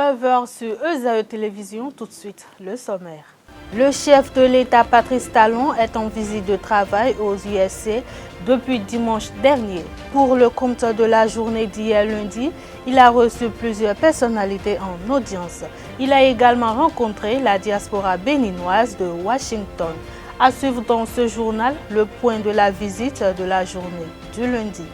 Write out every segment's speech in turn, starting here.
19 heures sur EZAE Télévision, tout de suite le sommaire. Le chef de l'État Patrice Talon est en visite de travail aux USA depuis dimanche dernier. Pour le compte de la journée d'hier lundi, il a reçu plusieurs personnalités en audience. Il a également rencontré la diaspora béninoise de Washington. À suivre dans ce journal le point de la visite de la journée du lundi.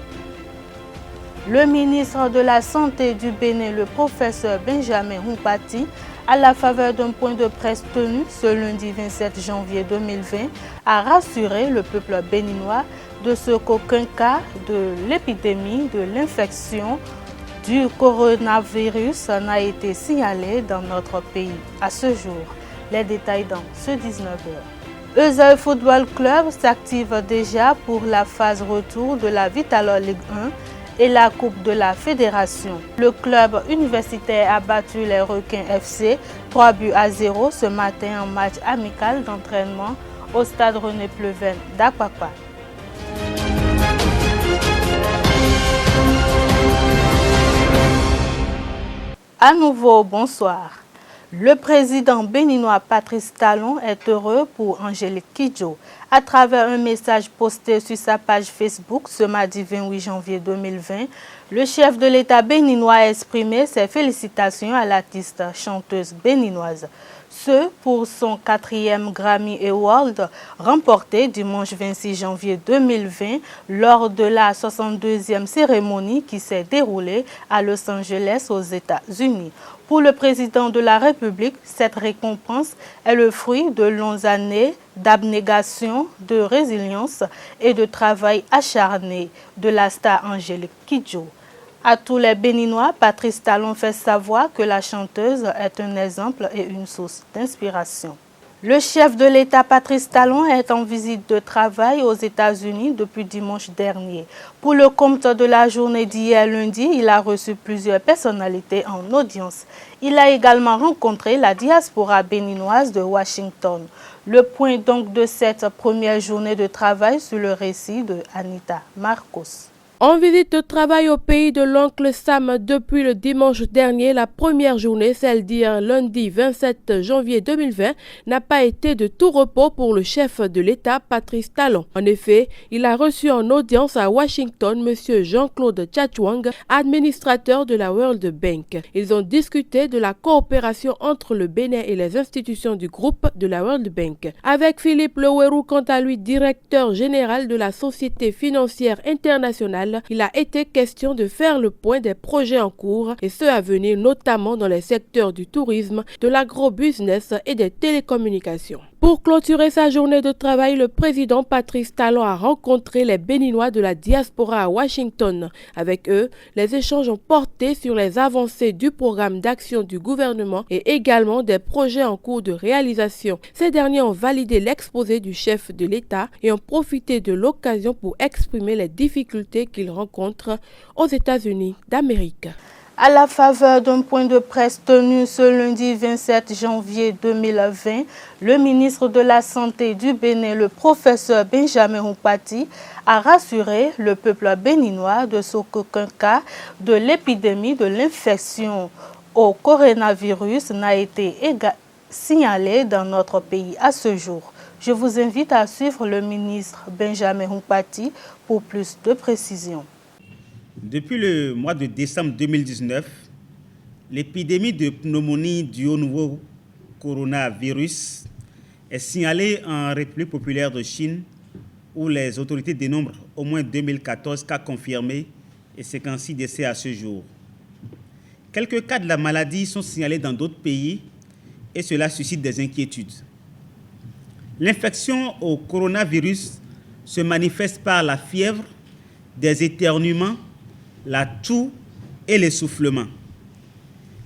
Le ministre de la Santé du Bénin, le professeur Benjamin Humpati, à la faveur d'un point de presse tenu ce lundi 27 janvier 2020, a rassuré le peuple béninois de ce qu'aucun cas de l'épidémie de l'infection du coronavirus n'a été signalé dans notre pays à ce jour. Les détails dans ce 19h. EZAE Football Club s'active déjà pour la phase retour de la Vital'Or Ligue 1 et la Coupe de la Fédération. Le club universitaire a battu les Requins FC 3-0 ce matin en match amical d'entraînement au stade René Pleven d'Apapa. À nouveau, bonsoir. Le président béninois Patrice Talon est heureux pour Angélique Kidjo. À travers un message posté sur sa page Facebook ce mardi 28 janvier 2020, le chef de l'État béninois a exprimé ses félicitations à l'artiste chanteuse béninoise. Ce pour son 4e Grammy Award remporté dimanche 26 janvier 2020 lors de la 62e cérémonie qui s'est déroulée à Los Angeles aux États-Unis. Pour le président de la République, cette récompense est le fruit de longues années d'abnégation, de résilience et de travail acharné de la star Angélique Kidjo. À tous les Béninois, Patrice Talon fait savoir que la chanteuse est un exemple et une source d'inspiration. Le chef de l'État Patrice Talon est en visite de travail aux États-Unis depuis dimanche dernier. Pour le compte de la journée d'hier lundi, il a reçu plusieurs personnalités en audience. Il a également rencontré la diaspora béninoise de Washington. Le point donc de cette première journée de travail sur le récit de Anita Marcos. En visite de travail au pays de l'oncle Sam depuis le dimanche dernier, la première journée, celle d'hier lundi 27 janvier 2020, n'a pas été de tout repos pour le chef de l'État, Patrice Talon. En effet, il a reçu en audience à Washington M. Jean-Claude Tchatchouang, administrateur de la World Bank. Ils ont discuté de la coopération entre le Bénin et les institutions du groupe de la World Bank. Avec Philippe Lewerou, quant à lui, directeur général de la Société financière internationale, il a été question de faire le point des projets en cours et ceux à venir, notamment dans les secteurs du tourisme, de l'agrobusiness et des télécommunications. Pour clôturer sa journée de travail, le président Patrice Talon a rencontré les Béninois de la diaspora à Washington. Avec eux, les échanges ont porté sur les avancées du programme d'action du gouvernement et également des projets en cours de réalisation. Ces derniers ont validé l'exposé du chef de l'État et ont profité de l'occasion pour exprimer les difficultés qu'ils rencontrent aux États-Unis d'Amérique. À la faveur d'un point de presse tenu ce lundi 27 janvier 2020, le ministre de la Santé du Bénin, le professeur Benjamin Humpati, a rassuré le peuple béninois de ce qu'aucun cas de l'épidémie de l'infection au coronavirus n'a été signalé dans notre pays à ce jour. Je vous invite à suivre le ministre Benjamin Humpati pour plus de précisions. Depuis le mois de décembre 2019, l'épidémie de pneumonie due au nouveau coronavirus est signalée en République populaire de Chine, où les autorités dénombrent au moins 2014 cas confirmés et 56 décès à ce jour. Quelques cas de la maladie sont signalés dans d'autres pays et cela suscite des inquiétudes. L'infection au coronavirus se manifeste par la fièvre, des éternuements, la toux et l'essoufflement.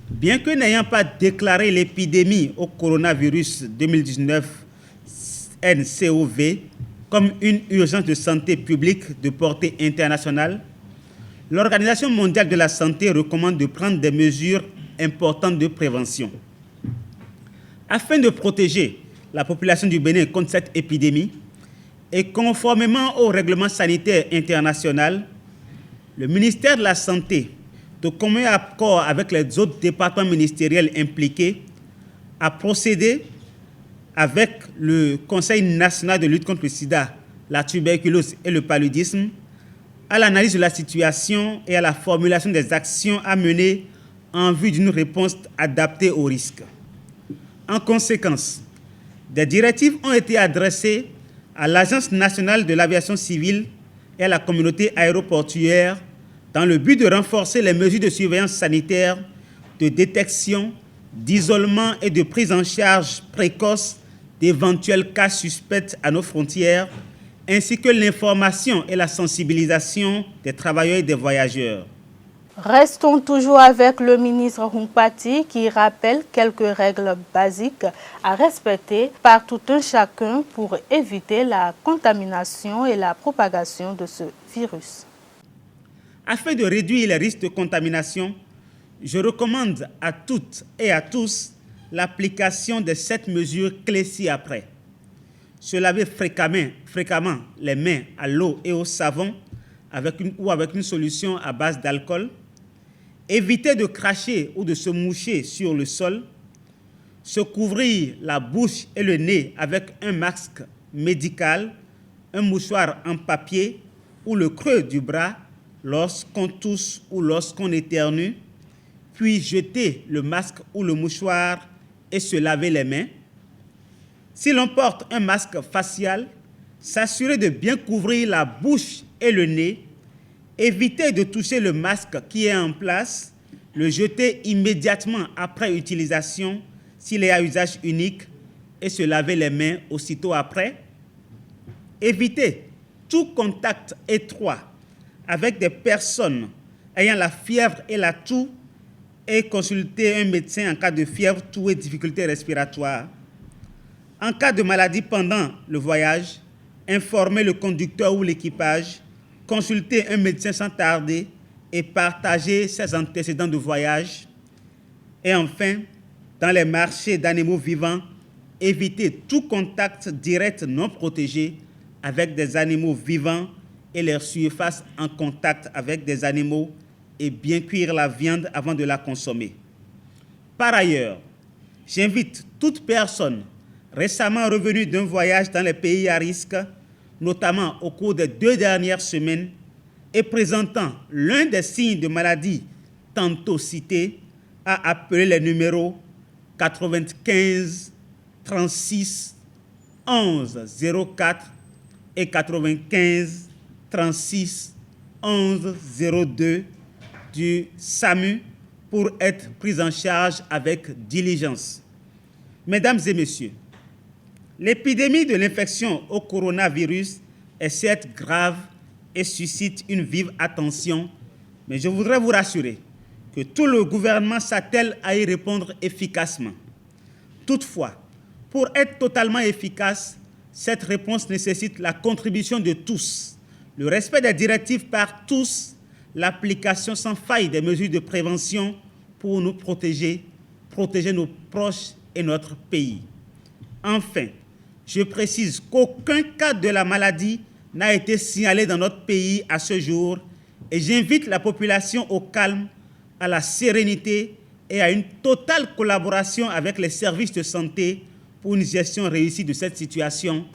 Bien que n'ayant pas déclaré l'épidémie au coronavirus 2019 NCOV comme une urgence de santé publique de portée internationale, l'Organisation mondiale de la santé recommande de prendre des mesures importantes de prévention. Afin de protéger la population du Bénin contre cette épidémie et conformément au règlement sanitaire international, le ministère de la Santé de commun accord avec les autres départements ministériels impliqués, a procédé avec le Conseil national de lutte contre le sida, la tuberculose et le paludisme à l'analyse de la situation et à la formulation des actions à mener en vue d'une réponse adaptée aux risques. En conséquence, des directives ont été adressées à l'Agence nationale de l'aviation civile et à la communauté aéroportuaire dans le but de renforcer les mesures de surveillance sanitaire, de détection, d'isolement et de prise en charge précoce d'éventuels cas suspects à nos frontières, ainsi que l'information et la sensibilisation des travailleurs et des voyageurs. Restons toujours avec le ministre Humpati qui rappelle quelques règles basiques à respecter par tout un chacun pour éviter la contamination et la propagation de ce virus. Afin de réduire les risques de contamination, je recommande à toutes et à tous l'application de 7 mesures clés ci-après. Se laver fréquemment les mains à l'eau et au savon avec une solution à base d'alcool. Éviter de cracher ou de se moucher sur le sol. Se couvrir la bouche et le nez avec un masque médical, un mouchoir en papier ou le creux du bras lorsqu'on tousse ou lorsqu'on éternue, puis jeter le masque ou le mouchoir et se laver les mains. Si l'on porte un masque facial, s'assurer de bien couvrir la bouche et le nez, éviter de toucher le masque qui est en place, le jeter immédiatement après utilisation s'il est à usage unique et se laver les mains aussitôt après. Éviter tout contact étroit avec des personnes ayant la fièvre et la toux et consulter un médecin en cas de fièvre, toux et difficultés respiratoires. En cas de maladie pendant le voyage, informer le conducteur ou l'équipage, consulter un médecin sans tarder et partager ses antécédents de voyage. Et enfin, dans les marchés d'animaux vivants, éviter tout contact direct non protégé avec des animaux vivants et leur surface en contact avec des animaux et bien cuire la viande avant de la consommer. Par ailleurs, j'invite toute personne récemment revenue d'un voyage dans les pays à risque, notamment au cours des 2 dernières semaines, et présentant l'un des signes de maladie tantôt cités, à appeler les numéros 95 36 11 04 et 95 36 11 02 du SAMU pour être pris en charge avec diligence. Mesdames et messieurs, l'épidémie de l'infection au coronavirus est certes grave et suscite une vive attention, mais je voudrais vous rassurer que tout le gouvernement s'attelle à y répondre efficacement. Toutefois, pour être totalement efficace, cette réponse nécessite la contribution de tous, le respect des directives par tous, l'application sans faille des mesures de prévention pour nous protéger nos proches et notre pays. Enfin, je précise qu'aucun cas de la maladie n'a été signalé dans notre pays à ce jour et j'invite la population au calme, à la sérénité et à une totale collaboration avec les services de santé pour une gestion réussie de cette situation.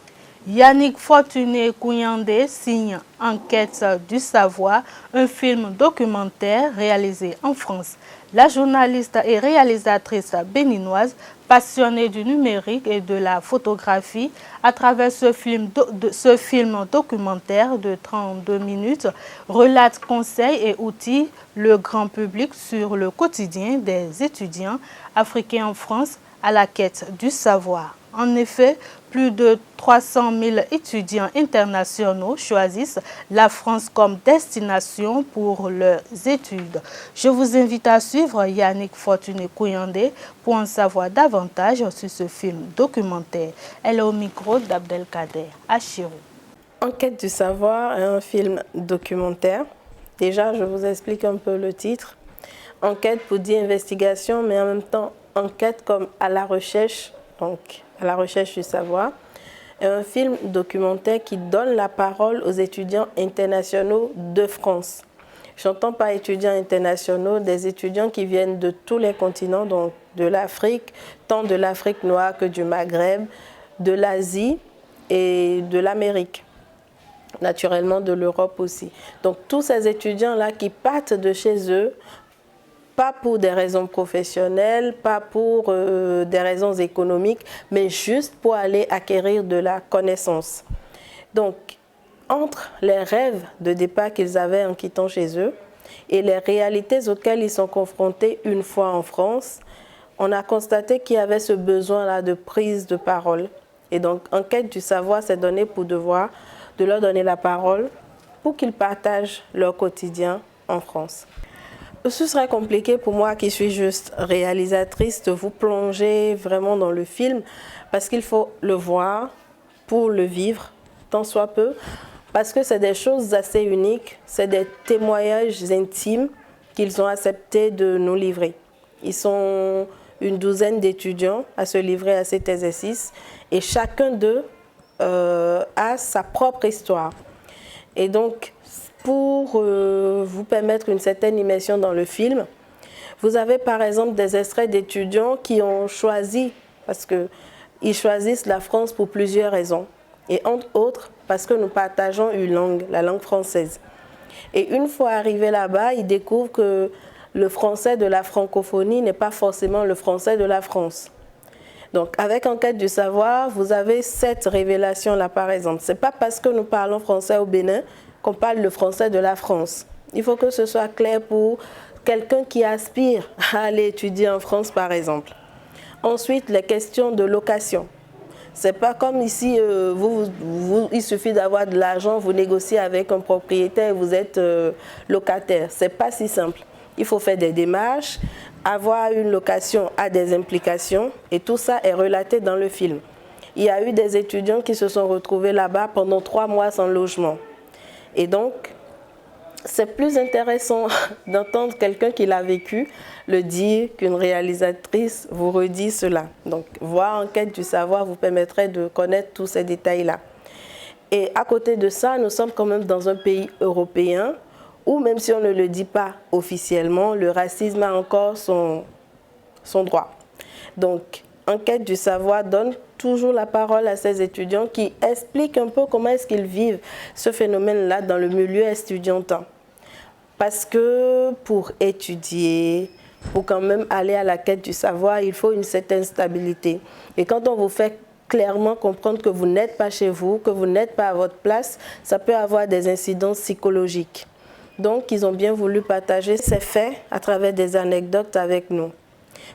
Yannick Fortuné Kouyandé signe Enquête du savoir, un film documentaire réalisé en France. La journaliste et réalisatrice béninoise, passionnée du numérique et de la photographie, à travers ce film documentaire de 32 minutes, relate conseils et outils le grand public sur le quotidien des étudiants africains en France à la quête du savoir. En effet, plus de 300 000 étudiants internationaux choisissent la France comme destination pour leurs études. Je vous invite à suivre Yannick Fortuné Kouyandé pour en savoir davantage sur ce film documentaire. Elle est au micro d'Abdelkader Achirou. Enquête du savoir est un film documentaire. Déjà, je vous explique un peu le titre. Enquête pour dire investigation, mais en même temps, enquête comme à la recherche, donc à la recherche du savoir. Est un film documentaire qui donne la parole aux étudiants internationaux de France. J'entends par étudiants internationaux des étudiants qui viennent de tous les continents, donc de l'Afrique, tant de l'Afrique noire que du Maghreb, de l'Asie et de l'Amérique, naturellement de l'Europe aussi. Donc tous ces étudiants-là qui partent de chez eux, pas pour des raisons professionnelles, pas pour des raisons économiques, mais juste pour aller acquérir de la connaissance. Donc, entre les rêves de départ qu'ils avaient en quittant chez eux et les réalités auxquelles ils sont confrontés une fois en France, on a constaté qu'il y avait ce besoin-là de prise de parole. Et donc, Enquête du savoir s'est donné pour devoir de leur donner la parole pour qu'ils partagent leur quotidien en France. Ce serait compliqué pour moi, qui suis juste réalisatrice, de vous plonger vraiment dans le film parce qu'il faut le voir pour le vivre, tant soit peu, parce que c'est des choses assez uniques, c'est des témoignages intimes qu'ils ont accepté de nous livrer. Ils sont une douzaine d'étudiants à se livrer à cet exercice et chacun d'eux a sa propre histoire. Et donc, pour vous permettre une certaine immersion dans le film, vous avez par exemple des extraits d'étudiants qui ont choisi, parce qu'ils choisissent la France pour plusieurs raisons, et entre autres parce que nous partageons une langue, la langue française. Et une fois arrivés là-bas, ils découvrent que le français de la francophonie n'est pas forcément le français de la France. Donc, avec Enquête du savoir, vous avez cette révélation-là, par exemple. Ce n'est pas parce que nous parlons français au Bénin qu'on parle le français de la France. Il faut que ce soit clair pour quelqu'un qui aspire à aller étudier en France, par exemple. Ensuite, les questions de location. Ce n'est pas comme ici, il suffit d'avoir de l'argent, vous négociez avec un propriétaire et vous êtes locataire. Ce n'est pas si simple. Il faut faire des démarches, avoir une location a des implications et tout ça est relaté dans le film. Il y a eu des étudiants qui se sont retrouvés là-bas pendant 3 mois sans logement. Et donc, c'est plus intéressant d'entendre quelqu'un qui l'a vécu le dire qu'une réalisatrice vous redit cela. Donc, voir Enquête du savoir vous permettrait de connaître tous ces détails-là. Et à côté de ça, nous sommes quand même dans un pays européen où, même si on ne le dit pas officiellement, le racisme a encore son droit. Donc, Enquête du savoir donne toujours la parole à ces étudiants qui expliquent un peu comment est-ce qu'ils vivent ce phénomène-là dans le milieu estudiantin. Parce que pour étudier, pour quand même aller à la quête du savoir, il faut une certaine stabilité. Et quand on vous fait clairement comprendre que vous n'êtes pas chez vous, que vous n'êtes pas à votre place, ça peut avoir des incidences psychologiques. Donc, ils ont bien voulu partager ces faits à travers des anecdotes avec nous.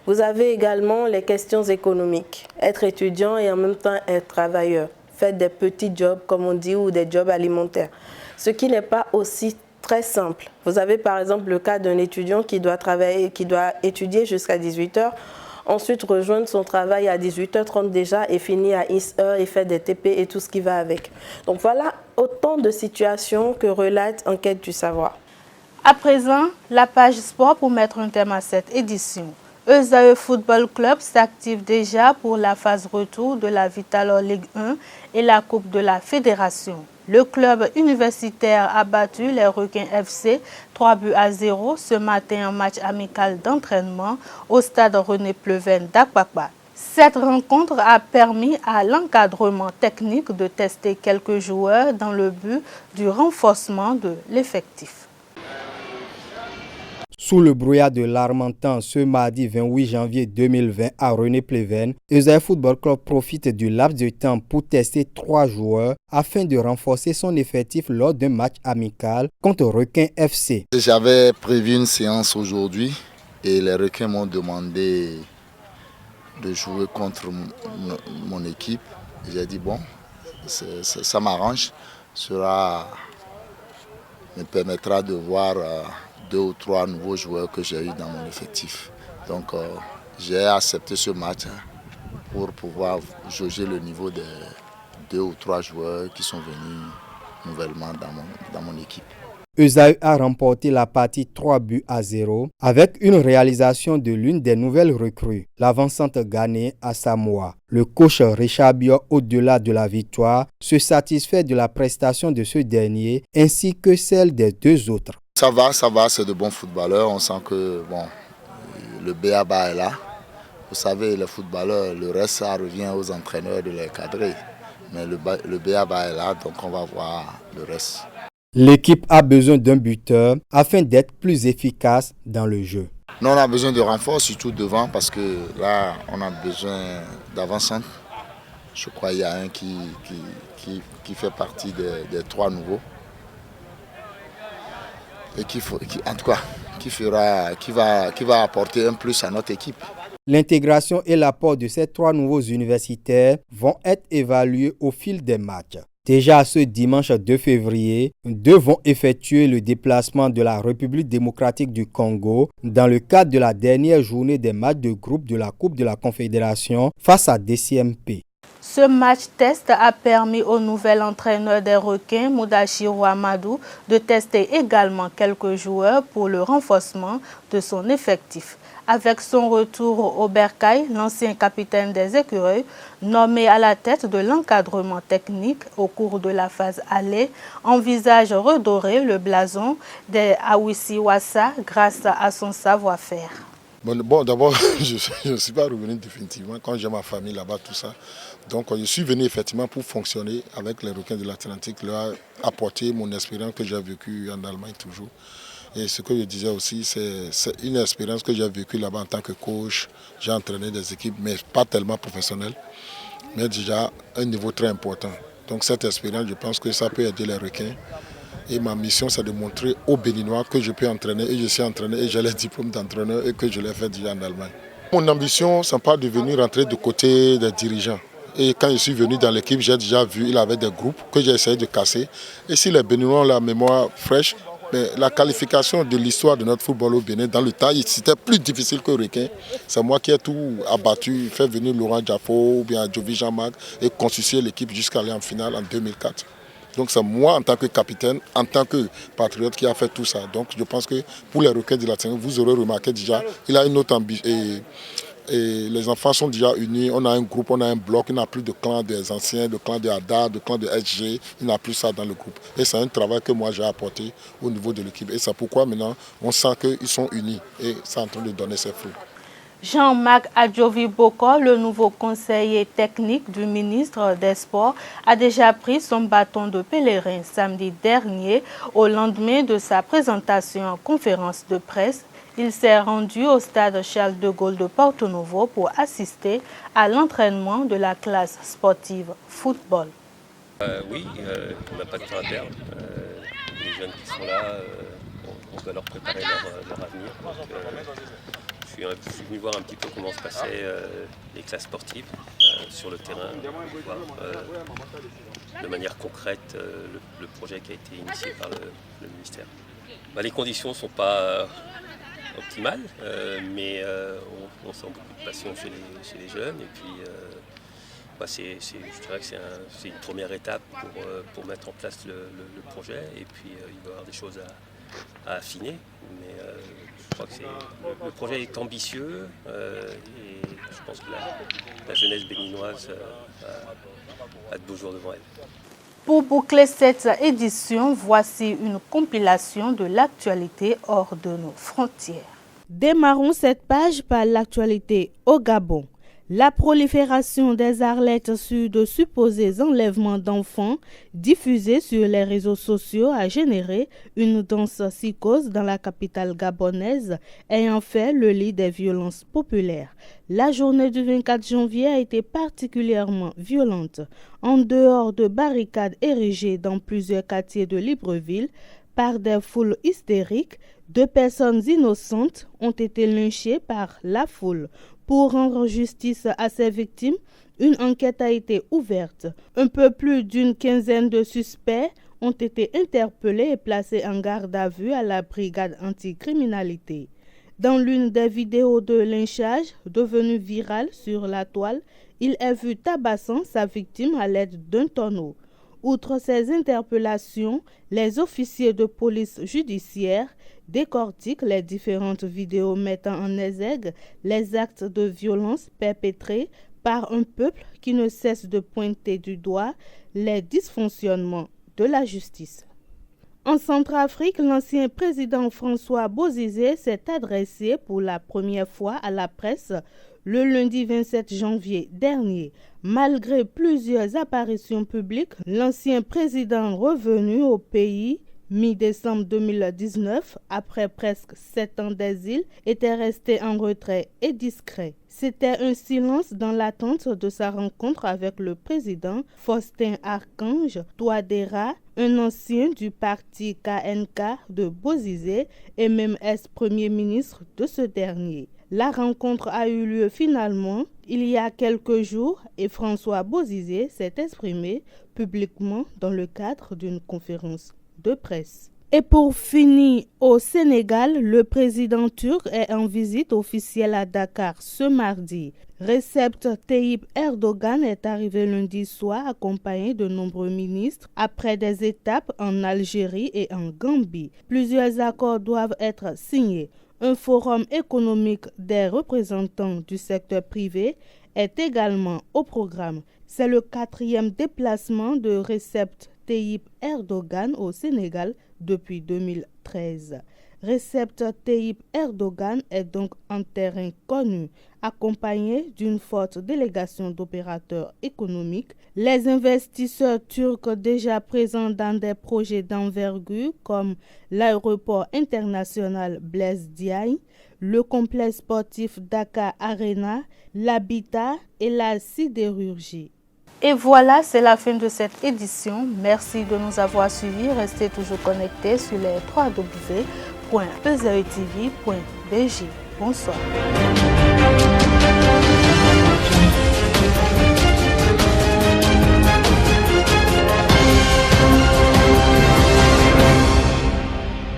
Vous avez également les questions économiques. Être étudiant et en même temps être travailleur. Faites des petits jobs, comme on dit, ou des jobs alimentaires. Ce qui n'est pas aussi très simple. Vous avez par exemple le cas d'un étudiant qui doit étudier jusqu'à 18h, ensuite rejoindre son travail à 18h30 déjà et finir à 1h et faire des TP et tout ce qui va avec. Donc voilà autant de situations que relate Enquête du savoir. À présent, la page sport pour mettre un terme à cette édition. ESAE Football Club s'active déjà pour la phase retour de la Vitalor Ligue 1 et la Coupe de la Fédération. Le club universitaire a battu les Requins FC 3-0 ce matin en match amical d'entraînement au stade René Pleven d'Akpakpa. Cette rencontre a permis à l'encadrement technique de tester quelques joueurs dans le but du renforcement de l'effectif. Sous le brouillard de l'Harmattan, ce mardi 28 janvier 2020 à René Pleven, ESAE Football Club profite du laps de temps pour tester 3 joueurs afin de renforcer son effectif lors d'un match amical contre Requins FC. J'avais prévu une séance aujourd'hui et les Requins m'ont demandé de jouer contre mon équipe. J'ai dit bon, ça m'arrange, cela me permettra de voir 2 ou 3 nouveaux joueurs que j'ai eu dans mon effectif. Donc j'ai accepté ce match pour pouvoir jauger le niveau des 2 ou 3 joueurs qui sont venus nouvellement dans mon équipe. ESAE a remporté la partie 3-0 avec une réalisation de l'une des nouvelles recrues, l'avancante ghanéenne à Samoa. Le coach Richard Biot, au-delà de la victoire, se satisfait de la prestation de ce dernier ainsi que celle des 2 autres. Ça va, c'est de bons footballeurs. On sent que bon, le B.A.B.A. est là. Vous savez, les footballeurs, le reste, ça revient aux entraîneurs de les cadrer. Mais le B.A.B.A. est là, donc on va voir le reste. L'équipe a besoin d'un buteur afin d'être plus efficace dans le jeu. Nous, on a besoin de renfort, surtout devant, parce que là, on a besoin d'avant-centre. Je crois qu'il y a un qui fait partie des 3 nouveaux. Et qui va apporter un plus à notre équipe. L'intégration et l'apport de ces 3 nouveaux universitaires vont être évalués au fil des matchs. Déjà ce dimanche 2 février, 2 vont effectuer le déplacement de la République démocratique du Congo dans le cadre de la dernière journée des matchs de groupe de la Coupe de la Confédération face à DCMP. Ce match test a permis au nouvel entraîneur des Requins, Moudachirou Amadou, de tester également quelques joueurs pour le renforcement de son effectif. Avec son retour au Bercail, l'ancien capitaine des Écureuils, nommé à la tête de l'encadrement technique au cours de la phase aller, envisage redorer le blason des Awisi-Wassa grâce à son savoir-faire. Bon, d'abord, je ne suis pas revenu définitivement quand j'ai ma famille là-bas, tout ça. Donc, je suis venu effectivement pour fonctionner avec les Requins de l'Atlantique, leur apporter mon expérience que j'ai vécue en Allemagne toujours. Et ce que je disais aussi, c'est une expérience que j'ai vécue là-bas en tant que coach. J'ai entraîné des équipes, mais pas tellement professionnelles, mais déjà un niveau très important. Donc, cette expérience, je pense que ça peut aider les Requins. Et ma mission, c'est de montrer aux Béninois que je peux entraîner et je suis entraîné et j'ai les diplômes d'entraîneur et que je l'ai fait déjà en Allemagne. Mon ambition, ce n'est pas de venir rentrer du côté des dirigeants. Et quand je suis venu dans l'équipe, j'ai déjà vu, il avait des groupes que j'ai essayé de casser. Et si les Béninois ont la mémoire fraîche, mais la qualification de l'histoire de notre football au Bénin, dans le temps, c'était plus difficile que Requin. C'est moi qui ai tout abattu, fait venir Laurent Diafo ou bien Jovi Jean-Marc et constituer l'équipe jusqu'à aller en finale en 2004. Donc c'est moi en tant que capitaine, en tant que patriote qui a fait tout ça. Donc je pense que pour les Requins de l'Atlantique, vous aurez remarqué déjà, il a une autre ambition. Et les enfants sont déjà unis, on a un groupe, on a un bloc, il n'y a plus de clan des anciens, de clan de Hadar, de clan de SG, il n'y a plus ça dans le groupe. Et c'est un travail que moi j'ai apporté au niveau de l'équipe. Et c'est pourquoi maintenant on sent qu'ils sont unis et c'est en train de donner ses fruits. Jean-Marc Adjovi-Boko, le nouveau conseiller technique du ministre des Sports, a déjà pris son bâton de pèlerin samedi dernier au lendemain de sa présentation en conférence de presse. Il s'est rendu au stade Charles de Gaulle de Porto Novo pour assister à l'entraînement de la classe sportive football. Oui, on n'a pas de temps à perdre. Les jeunes qui sont là, on doit leur préparer leur avenir. Donc, je suis venu voir un petit peu comment se passaient les classes sportives sur le terrain, voir de manière concrète le projet qui a été initié par le ministère. Les conditions ne sont pas optimales, mais on sent beaucoup de passion chez les jeunes. Et puis, je dirais que c'est une première étape pour mettre en place le projet. Et puis, il va y avoir des choses à affiner. Mais je crois que le projet est ambitieux et je pense que la jeunesse béninoise a de beaux jours devant elle. Pour boucler cette édition, voici une compilation de l'actualité hors de nos frontières. Démarrons cette page par l'actualité au Gabon. La prolifération des arlettes sur de supposés enlèvements d'enfants diffusés sur les réseaux sociaux a généré une dense psychose dans la capitale gabonaise, ayant fait le lit des violences populaires. La journée du 24 janvier a été particulièrement violente. En dehors de barricades érigées dans plusieurs quartiers de Libreville, par des foules hystériques, 2 personnes innocentes ont été lynchées par la foule. Pour rendre justice à ces victimes, une enquête a été ouverte. Un peu plus d'une quinzaine de suspects ont été interpellés et placés en garde à vue à la brigade anticriminalité. Dans l'une des vidéos de lynchage devenue virale sur la toile, il est vu tabassant sa victime à l'aide d'un tonneau. Outre ces interpellations, les officiers de police judiciaire décortiquent les différentes vidéos mettant en exergue les actes de violence perpétrés par un peuple qui ne cesse de pointer du doigt les dysfonctionnements de la justice. En Centrafrique, l'ancien président François Bozizé s'est adressé pour la première fois à la presse le lundi 27 janvier dernier. Malgré plusieurs apparitions publiques, l'ancien président revenu au pays mi-décembre 2019, après presque 7 ans d'exil, était resté en retrait et discret. C'était un silence dans l'attente de sa rencontre avec le président Faustin Archange Touadéra, un ancien du parti KNK de Bozizé et même ex-premier ministre de ce dernier. La rencontre a eu lieu finalement il y a quelques jours et François Bozizé s'est exprimé publiquement dans le cadre d'une conférence de presse. Et pour finir, au Sénégal, le président turc est en visite officielle à Dakar ce mardi. Recep Tayyip Erdogan est arrivé lundi soir accompagné de nombreux ministres après des étapes en Algérie et en Gambie. Plusieurs accords doivent être signés. Un forum économique des représentants du secteur privé est également au programme. C'est le 4e déplacement de Recep Tayyip Erdogan au Sénégal depuis 2013. Recep Tayyip Erdogan est donc en terrain connu, accompagné d'une forte délégation d'opérateurs économiques. Les investisseurs turcs déjà présents dans des projets d'envergure comme l'aéroport international Blaise Diagne, le complexe sportif Dakar Arena, l'habitat et la sidérurgie. Et voilà, c'est la fin de cette édition. Merci de nous avoir suivis. Restez toujours connectés sur les www.2etv.bj. Bonsoir.